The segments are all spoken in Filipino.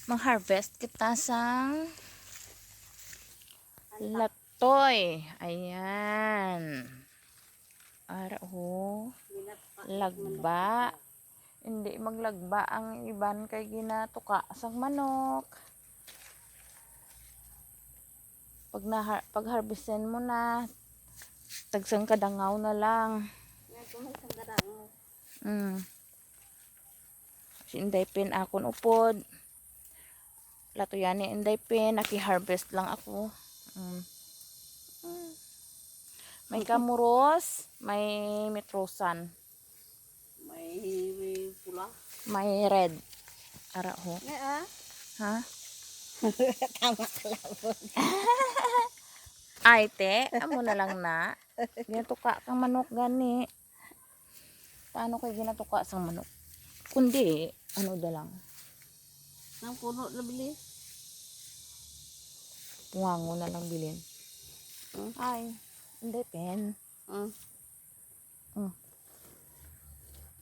Mang-harvest kita sang latoy. Ayan. Ara ho. Lagba. Hindi maglagba ang iban kay ginatuka sang manok. Pag harvestin mo na, tagsang kadangaw na lang. Inday pin akon upod. Lato yan ni inday pin, naki-harvest lang ako. May kamuros, may metrosan. May pula. May red. Ara ho. Ha? Tama ka lang. Ay, te, amo na lang na. Ginatuka kang manok gani. Paano kayo ginatuka sang manok? Kundi, ano da lang. Nang puno na bili. Tungango na lang bilin. Ay, hindi pen.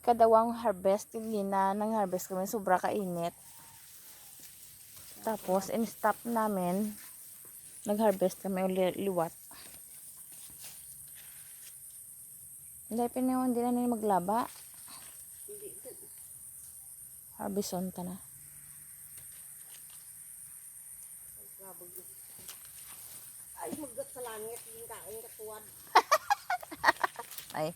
Kadawang harvest, hindi na nang harvest kami, sobra kainit. Tapos, in-stop namin, nag-harvest kami ulit liwat. Hindi pen yung hindi na nila maglaba. Harvest on ta na. Ay, magdat sa langit. Yung kain katuwad. Ay.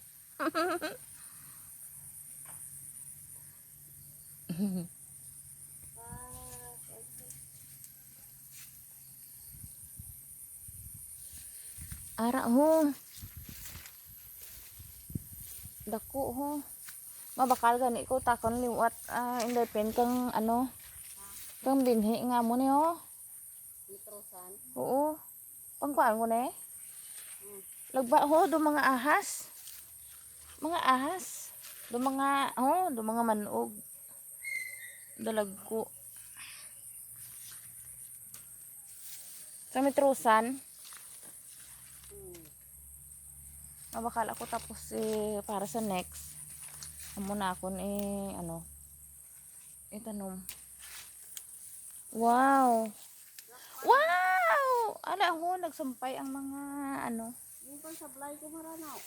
Ara ho. Dako ho. Mabakal gani ko takon liwat inday pen kang ano. Kang binhi nga mo ni ho. Nitrosan. Oo. Pangkuan ko na eh. Lagba ho do mga ahas. Mga ahas. Do mga manog. Dalagko. Sa metrosan. Mabakal ako tapos para sa next. Amo na akon itanom. Wow. Wow! Ala ho, nagsampay ang mga Yung pang sablay ko maranaw.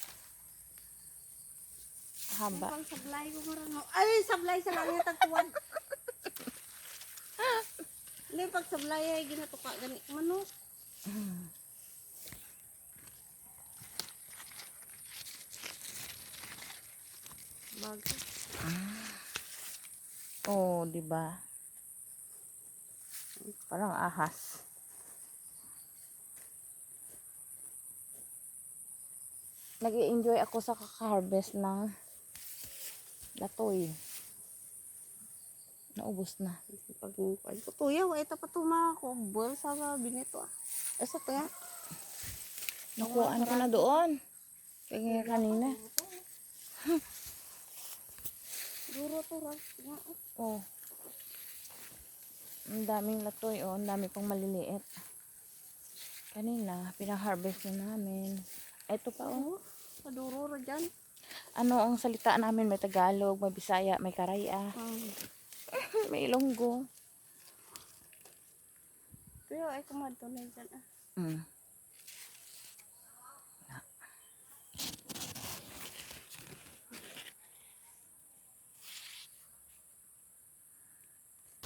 haba. Yung pang sablay ko maranaw. Ay, sablay sa langit ang tuwad. Yung pag sablay ay ginatuka gani manok. Bago. Oh, di ba? Parang ahas. Nag-i-enjoy ako sa kaka-harvest ng latoy. Naubos na. Pag tuyaw, ito pa tuma ko. Buwal sa binito ah. Asa to yan? Nakuhaan ko na doon. Kaya kanina. Duro to ras. Oh. Ang daming latoy, oh. Ang dami pang maliliit. Kanina, pinang-harvest na namin. Ito pa, oh. Maduro ra dyan. Ano ang salita namin? May Tagalog, may Bisaya, may Karaya. May Ilonggo. Tuyaw ay kumadto na dyan ah.